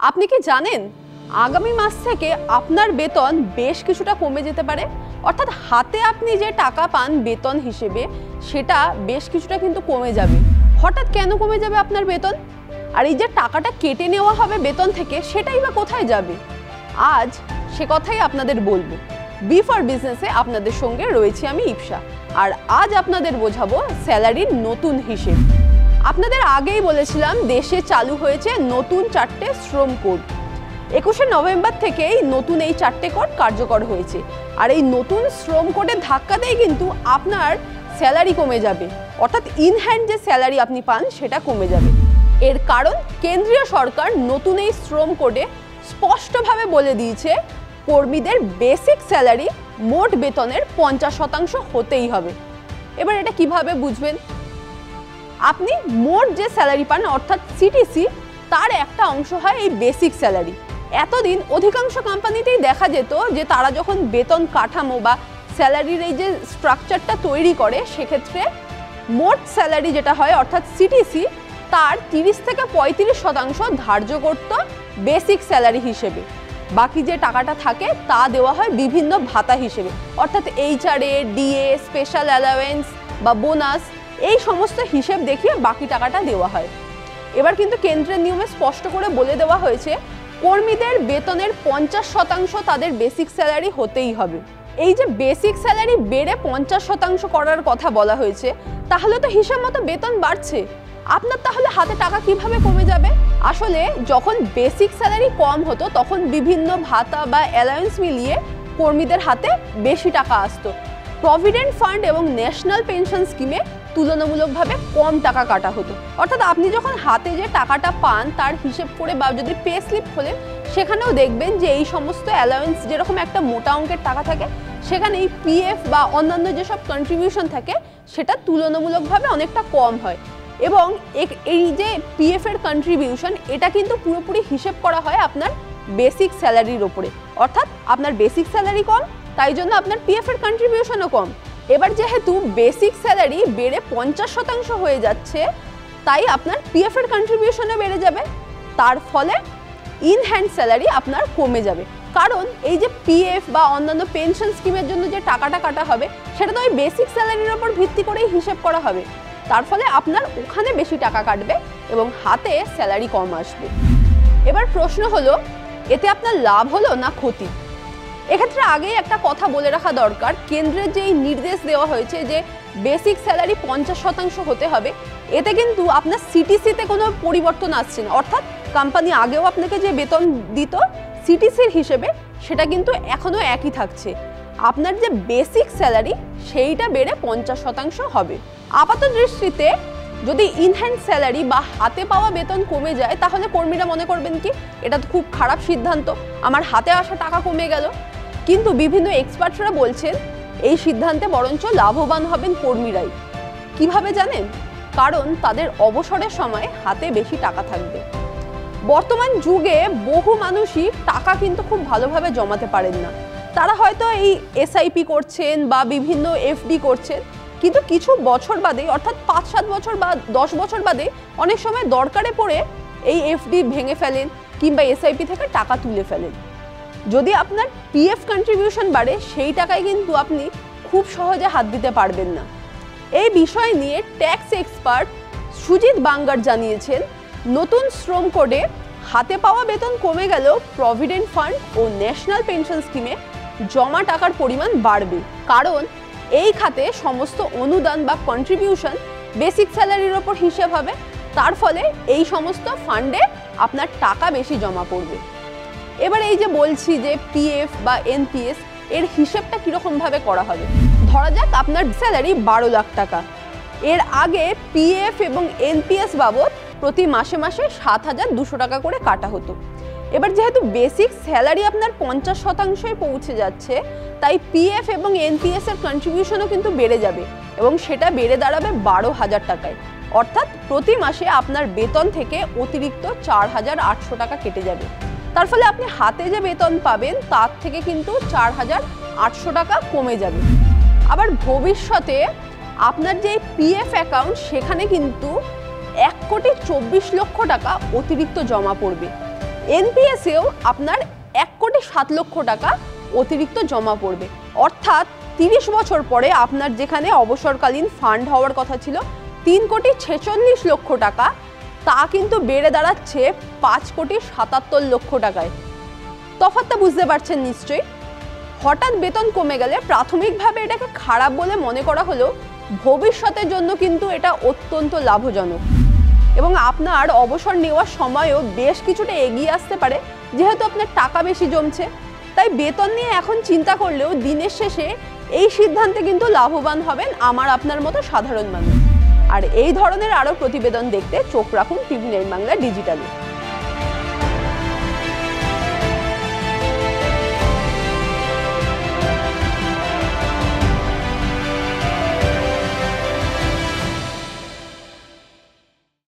আপনি কি জানেন আগামী মাস থেকে আপনার বেতন বেশ কিছুটা কমে যেতে পারে? অর্থাৎ হাতে আপনি যে টাকা পান বেতন হিসেবে সেটা বেশ কিছুটা কিন্তু কমে যাবে। হঠাৎ কেন কমে যাবে আপনার বেতন? আর এই যে টাকাটা কেটে নেওয়া হবে বেতন থেকে সেটাই বা কোথায় যাবে? আজ সে কথাই আপনাদের বলবো। বি ফর বিজনেসে আপনাদের সঙ্গে রয়েছি আমি ইপসা, আর আজ আপনাদের বোঝাবো স্যালারির নতুন হিসেব। আপনাদের আগেই বলেছিলাম দেশে চালু হয়েছে নতুন 4টে শ্রম কোড। 21শে নভেম্বর থেকেই নতুন এই 4টে কোড কার্যকর হয়েছে। আর এই নতুন শ্রম কোডের ধাক্কাতেই কিন্তু আপনার স্যালারি কমে যাবে, অর্থাৎ ইন হ্যান্ড যে স্যালারি আপনি পান সেটা কমে যাবে। এর কারণ কেন্দ্রীয় সরকার নতুন এই শ্রম কোডে স্পষ্টভাবে বলে দিয়েছে কর্মীদের বেসিক স্যালারি মোট বেতনের 50% হতেই হবে। এবার এটা কিভাবে বুঝবেন? আপনি মোট যে স্যালারি পান অর্থাৎ সিটিসি, তার একটা অংশ হয় এই বেসিক স্যালারি। এতদিন অধিকাংশ কোম্পানিতেই দেখা যেত যে তারা যখন বেতন কাঠামো বা স্যালারির এই যে স্ট্রাকচারটা তৈরি করে সেক্ষেত্রে মোট স্যালারি যেটা হয় অর্থাৎ সিটিসি তার 30 থেকে 35% ধার্য করত বেসিক স্যালারি হিসেবে। বাকি যে টাকাটা থাকে তা দেওয়া হয় বিভিন্ন ভাতা হিসেবে, অর্থাৎ এইচআরএ, ডিএ, স্পেশাল অ্যালাওয়েন্স বা বোনাস, এই সমস্ত হিসেব দেখিয়ে বাকি টাকাটা দেওয়া হয়। এবার কিন্তু কেন্দ্রের নিয়মে স্পষ্ট করে বলে দেওয়া হয়েছে কর্মীদের বেতনের 50% তাদের বেসিক স্যালারি হতেই হবে। এই যে বেসিক স্যালারি বেড়ে 50% করার কথা বলা হয়েছে, তাহলে তো হিসাব মতো বেতন বাড়ছে। আপনার তাহলে হাতে টাকা কিভাবে কমে যাবে? আসলে যখন বেসিক স্যালারি কম হতো তখন বিভিন্ন ভাতা বা অ্যালাউন্স মিলিয়ে কর্মীদের হাতে বেশি টাকা আসতো। প্রভিডেন্ট ফান্ড এবং ন্যাশনাল পেনশন স্কিমে তুলনামূলকভাবে কম টাকা কাটা হতো। অর্থাৎ আপনি যখন হাতে যে টাকাটা পান তার হিসেব করে বা যদি পে স্লিপ খোলেন সেখানেও দেখবেন যে এই সমস্ত অ্যালাউন্স যেরকম একটা মোটা অঙ্কের টাকা থাকে, সেখানে এই পিএফ বা অন্যান্য যেসব কন্ট্রিবিউশন থাকে সেটা তুলনামূলকভাবে অনেকটা কম হয়। এবং এই যে পিএফ এর কন্ট্রিবিউশন এটা কিন্তু পুরোপুরি হিসেব করা হয় আপনার বেসিক স্যালারির ওপরে। অর্থাৎ আপনার বেসিক স্যালারি কম, তাই জন্য আপনার পিএফ এর কন্ট্রিবিউশনও কম। এবার যেহেতু বেসিক স্যালারি বেড়ে 50% হয়ে যাচ্ছে, তাই আপনার পিএফ এর কন্ট্রিবিউশনও বেড়ে যাবে। তার ফলে ইন হ্যান্ড স্যালারি আপনার কমে যাবে, কারণ এই যে পিএফ বা অন্যান্য পেনশন স্কিমের জন্য যে টাকাটা কাটা হবে সেটা তো ওই বেসিক স্যালারির ওপর ভিত্তি করেই হিসেব করা হবে। তার ফলে আপনার ওখানে বেশি টাকা কাটবে এবং হাতে স্যালারি কম আসবে। এবার প্রশ্ন হলো, এতে আপনার লাভ হলো না ক্ষতি? এক্ষেত্রে আগেই একটা কথা বলে রাখা দরকার, কেন্দ্রের যেই নির্দেশ দেওয়া হয়েছে যে বেসিক স্যালারি 50% হতে হবে, এতে কিন্তু আপনার সিটিসিতে কোনো পরিবর্তন আসছে না। অর্থাৎ কোম্পানি আগেও আপনাকে যে বেতন দিত সিটিসির হিসেবে সেটা কিন্তু এখনও একই থাকছে। আপনার যে বেসিক স্যালারি সেইটা বেড়ে 50% হবে। আপাত দৃষ্টিতে যদি ইনহ্যান্ড স্যালারি বা হাতে পাওয়া বেতন কমে যায় তাহলে কর্মীরা মনে করবেন কি এটা তো খুব খারাপ সিদ্ধান্ত, আমার হাতে আসা টাকা কমে গেল। কিন্তু বিভিন্ন এক্সপার্টরা বলছেন এই সিদ্ধান্তে বরঞ্চ লাভবান হবেন কর্মীরাই। কিভাবে জানেন? কারণ তাদের অবসরের সময় হাতে বেশি টাকা থাকবে। বর্তমান যুগে বহু মানুষই টাকা কিন্তু খুব ভালোভাবে জমাতে পারেন না। তারা হয়তো এই এসআইপি করছেন বা বিভিন্ন এফডি করছেন, কিন্তু কিছু বছর বাদে অর্থাৎ 5-7 বছর বা 10 বছর বাদে অনেক সময় দরকারে পড়ে এই এফডি ভেঙে ফেলেন কিংবা এসআইপি থেকে টাকা তুলে ফেলেন। যদি আপনার পিএফ কন্ট্রিবিউশন বাড়ে সেই টাকায় কিন্তু আপনি খুব সহজে হাত দিতে পারবেন না। এই বিষয় নিয়ে ট্যাক্স এক্সপার্ট সুজিত বাঙ্গার জানিয়েছেন নতুন শ্রম কোডে হাতে পাওয়া বেতন কমে গেলেও প্রভিডেন্ট ফান্ড ও ন্যাশনাল পেনশন স্কিমে জমা টাকার পরিমাণ বাড়বে, কারণ এই খাতে সমস্ত অনুদান বা কন্ট্রিবিউশন বেসিক স্যালারির ওপর হিসেব হবে। তার ফলে এই সমস্ত ফান্ডে আপনার টাকা বেশি জমা পড়বে। এবার এই যে বলছি যে পিএফ বা এনপিএস এর হিসেবটা কীরকমভাবে করা হবে। ধরা যাক আপনার স্যালারি 12 লাখ টাকা, এর আগে পিএফ এবং এনপিএস বাবদ প্রতি মাসে মাসে 7,200 টাকা করে কাটা হতো। এবার যেহেতু বেসিক স্যালারি আপনার 50%-এ পৌঁছে যাচ্ছে, তাই পিএফ এবং এনপিএস এর কন্ট্রিবিউশনও কিন্তু বেড়ে যাবে এবং সেটা বেড়ে দাঁড়াবে 12,000 টাকায়। অর্থাৎ প্রতি মাসে আপনার বেতন থেকে অতিরিক্ত 4,800 টাকা কেটে যাবে। তার ফলে আপনি হাতে যে বেতন পাবেন তার থেকে কিন্তু 4,800 টাকা কমে যাবে। আবার ভবিষ্যতে আপনার যে পিএফ অ্যাকাউন্ট সেখানে কিন্তু 1,24,00,000 টাকা অতিরিক্ত জমা পড়বে। এনপিএসেও আপনার 1,07,00,000 টাকা অতিরিক্ত জমা পড়বে। অর্থাৎ 30 বছর পরে আপনার যেখানে অবসরকালীন ফান্ড হওয়ার কথা ছিল 3,46,00,000 টাকা, তা কিন্তু বেড়ে দাঁড়াচ্ছে 5,77,00,000 টাকায়। তফাৎটা বুঝতে পারছেন নিশ্চয়ই। হঠাৎ বেতন কমে গেলে প্রাথমিকভাবে এটাকে খারাপ বলে মনে করা হলেও ভবিষ্যতের জন্য কিন্তু এটা অত্যন্ত লাভজনক এবং আপনার অবসর নেওয়ার সময়ও বেশ কিছুটা এগিয়ে আসতে পারে, যেহেতু আপনার টাকা বেশি জমছে। তাই বেতন নিয়ে এখন চিন্তা করলেও দিনের শেষে এই সিদ্ধান্তে কিন্তু লাভবান হবেন আমার আপনার মতো সাধারণ মানুষ। আর এই ধরনের আরও প্রতিবেদন দেখতে চোখ রাখুন টিভি9 বাংলা ডিজিটালে।